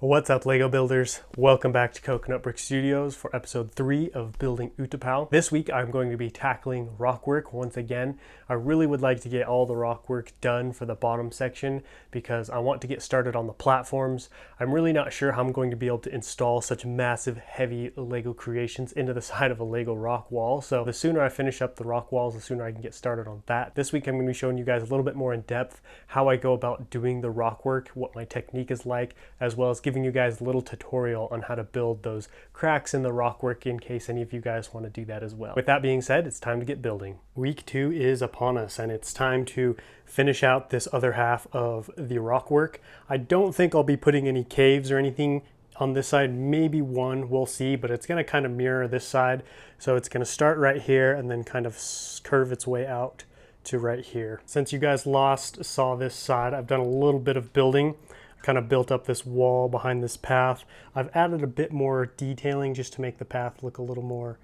What's up, Lego builders? Welcome back to Coconut Brick Studios for episode 3 of building Utapau. This week I'm going to be tackling rockwork once again. I really would like to get all the rockwork done for the bottom section because I want to get started on the platforms. I'm really not sure how I'm going to be able to install such massive heavy Lego creations into the side of a Lego rock wall. So the sooner I finish up the rock walls, the sooner I can get started on that. This week I'm going to be showing you guys a little bit more in depth how I go about doing the rockwork, what my technique is like, as well as giving you guys a little tutorial on how to build those cracks in the rockwork in case any of you guys want to do that as well. With that being said, it's time to get building. Week 2 is upon us and it's time to finish out this other half of the rockwork. I don't think I'll be putting any caves or anything on this side, maybe one, we'll see, but it's going to kind of mirror this side. So it's going to start right here and then kind of curve its way out to right here. Since you guys saw this side, I've done a little bit of building. Kind of built up this wall behind this path. I've added a bit more detailing just to make the path look a little more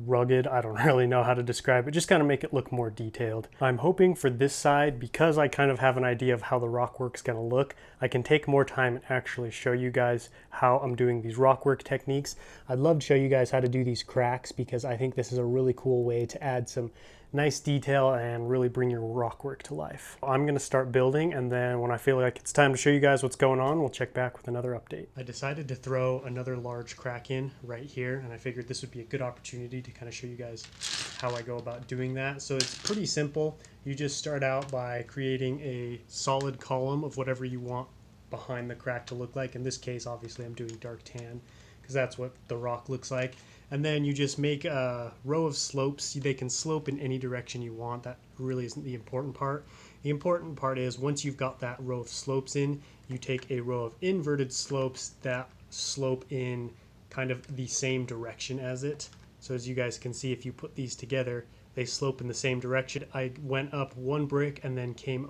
rugged. I don't really know how to describe it, just kind of make it look more detailed. I'm hoping for this side, because I kind of have an idea of how the rockwork's going to look, I can take more time and actually show you guys how I'm doing these rockwork techniques. I'd love to show you guys how to do these cracks because I think this is a really cool way to add some nice detail and really bring your rockwork to life. I'm going to start building, and then when I feel like it's time to show you guys what's going on, we'll check back with another update. I decided to throw another large crack in right here, and I figured this would be a good opportunity to kind of show you guys how I go about doing that. So it's pretty simple. You just start out by creating a solid column of whatever you want behind the crack to look like. In this case, obviously I'm doing dark tan because that's what the rock looks like. And then you just make a row of slopes. They can slope in any direction you want. That really isn't the important part. The important part is once you've got that row of slopes in, you take a row of inverted slopes that slope in kind of the same direction as it. So as you guys can see, if you put these together, they slope in the same direction. I went up one brick and then came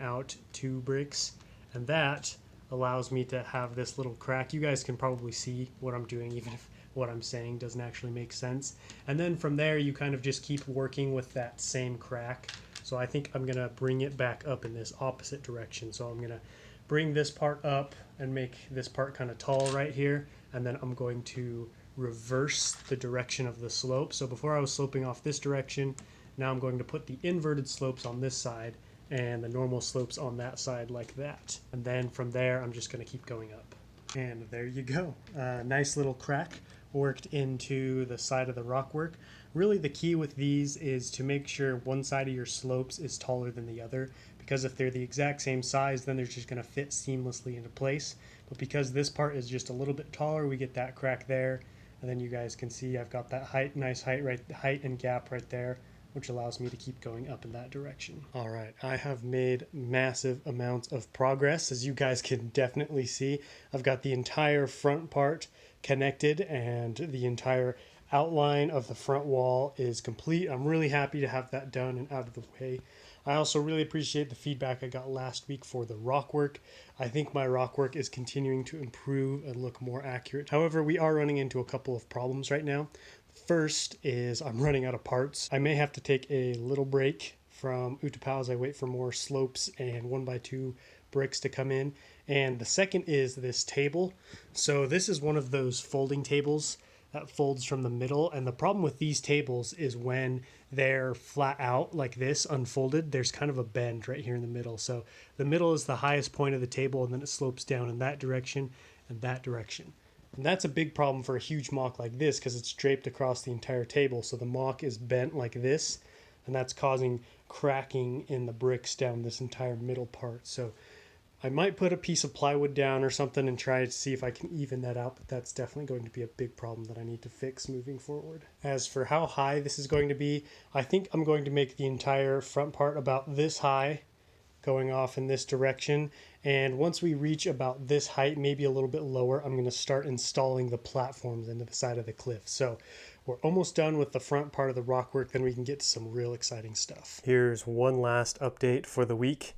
out 2 bricks, and that allows me to have this little crack. You guys can probably see what I'm doing even if what I'm saying doesn't actually make sense. And then from there you kind of just keep working with that same crack. So I think I'm gonna bring it back up in this opposite direction. So I'm gonna bring this part up and make this part kind of tall right here, and then I'm going to reverse the direction of the slope. So before I was sloping off this direction, now I'm going to put the inverted slopes on this side and the normal slopes on that side like that. And then from there I'm just going to keep going up. And there you go. Nice little crack worked into the side of the rockwork. Really the key with these is to make sure one side of your slopes is taller than the other, because if they're the exact same size, then they're just going to fit seamlessly into place. But because this part is just a little bit taller, we get that crack there. And then you guys can see I've got that nice height and gap right there, which allows me to keep going up in that direction. All right, I have made massive amounts of progress. As you guys can definitely see, I've got the entire front part connected and the entire outline of the front wall is complete. I'm really happy to have that done and out of the way. I also really appreciate the feedback I got last week for the rockwork. I think my rockwork is continuing to improve and look more accurate. However, we are running into a couple of problems right now. First is I'm running out of parts. I may have to take a little break from Utapau as I wait for more slopes and 1x2 bricks to come in. And the second is this table. So this is one of those folding tables that folds from the middle, and the problem with these tables is when they're flat out like this, unfolded, there's kind of a bend right here in the middle. So the middle is the highest point of the table, and then it slopes down in that direction and that direction. And that's a big problem for a huge mock like this because it's draped across the entire table. So the mock is bent like this, and that's causing cracking in the bricks down this entire middle part. So I might put a piece of plywood down or something and try to see if I can even that out, but that's definitely going to be a big problem that I need to fix moving forward. As for how high this is going to be, I think I'm going to make the entire front part about this high, going off in this direction, and once we reach about this height, maybe a little bit lower, I'm going to start installing the platforms into the side of the cliff. So we're almost done with the front part of the rockwork, then we can get to some real exciting stuff. Here's one last update for the week.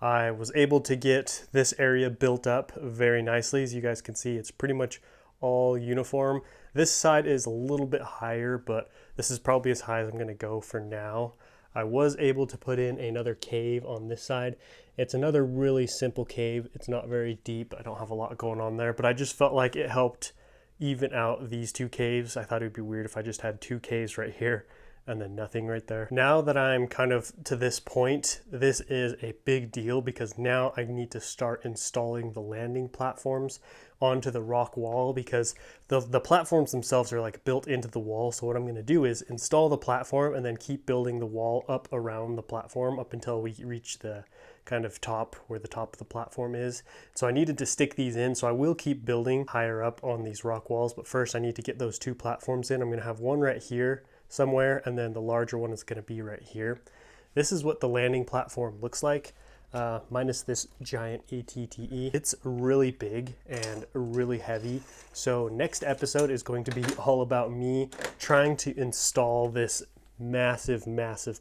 I was able to get this area built up very nicely. As you guys can see, it's pretty much all uniform. This side is a little bit higher, but this is probably as high as I'm going to go for now. I was able to put in another cave on this side. It's another really simple cave. It's not very deep. I don't have a lot going on there, but I just felt like it helped even out these two caves. I thought it'd be weird if I just had two caves right here and then nothing right there. Now that I'm kind of to this point, this is a big deal because now I need to start installing the landing platforms onto the rock wall, because the platforms themselves are like built into the wall. So what I'm going to do is install the platform and then keep building the wall up around the platform up until we reach the kind of top where the top of the platform is. So I needed to stick these in, so I will keep building higher up on these rock walls, but first I need to get those two platforms in. I'm going to have one right here somewhere, and then the larger one is going to be right here. This is what the landing platform looks like, minus this giant ATTE. It's really big and really heavy. So next episode is going to be all about me trying to install this massive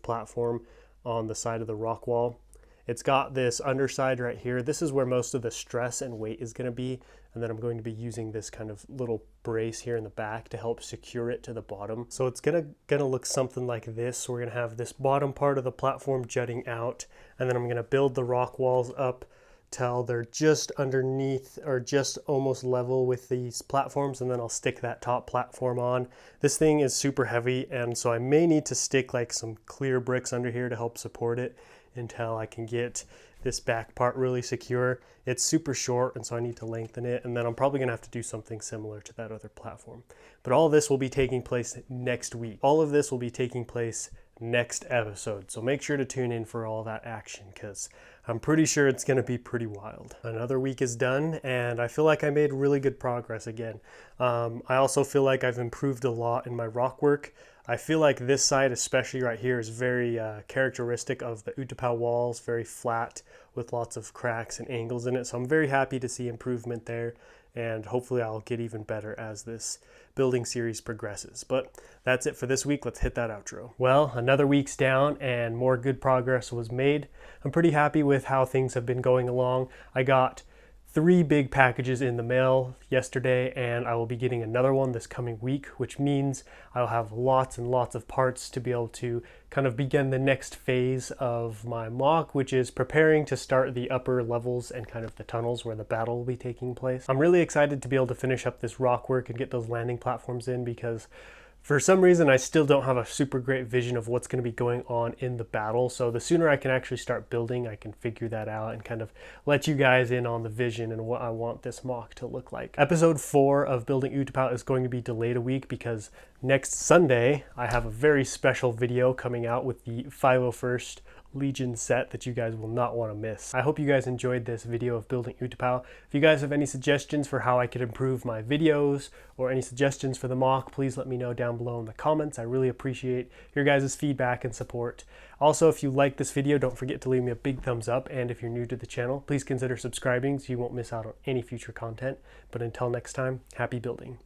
platform on the side of the rock wall. It's got this underside right here. This is where most of the stress and weight is going to be. And then I'm going to be using this kind of little brace here in the back to help secure it to the bottom. So it's gonna look something like this. So we're gonna have this bottom part of the platform jutting out, and then I'm gonna build the rock walls up till they're just underneath or just almost level with these platforms, and then I'll stick that top platform on. This thing is super heavy, and so I may need to stick like some clear bricks under here to help support it until I can get this back part really secure. It's super short, and so I need to lengthen it, and then I'm probably gonna have to do something similar to that other platform. But all this will be taking place next week. All of this will be taking place next episode, so make sure to tune in for all that action, because I'm pretty sure it's gonna be pretty wild. Another week is done, and I feel like I made really good progress again. I also feel like I've improved a lot in my rock work. I feel like this side, especially right here, is very characteristic of the Utapau walls, very flat with lots of cracks and angles in it. So I'm very happy to see improvement there, and hopefully I'll get even better as this building series progresses. But that's it for this week. Let's hit that outro. Well, another week's down and more good progress was made. I'm pretty happy with how things have been going along. I got 3 big packages in the mail yesterday, and I will be getting another one this coming week, which means I'll have lots and lots of parts to be able to kind of begin the next phase of my mock, which is preparing to start the upper levels and kind of the tunnels where the battle will be taking place. I'm really excited to be able to finish up this rock work and get those landing platforms in, because for some reason I still don't have a super great vision of what's going to be going on in the battle. So the sooner I can actually start building, I can figure that out and kind of let you guys in on the vision and what I want this mock to look like. Episode 4 of Building Utapau is going to be delayed a week because next Sunday I have a very special video coming out with the 501st Legion set that you guys will not want to miss. I hope you guys enjoyed this video of Building Utapau. If you guys have any suggestions for how I could improve my videos or any suggestions for the mock, please let me know down below in the comments. I really appreciate your guys' feedback and support. Also, if you like this video, don't forget to leave me a big thumbs up, and if you're new to the channel, please consider subscribing so you won't miss out on any future content. But until next time, happy building.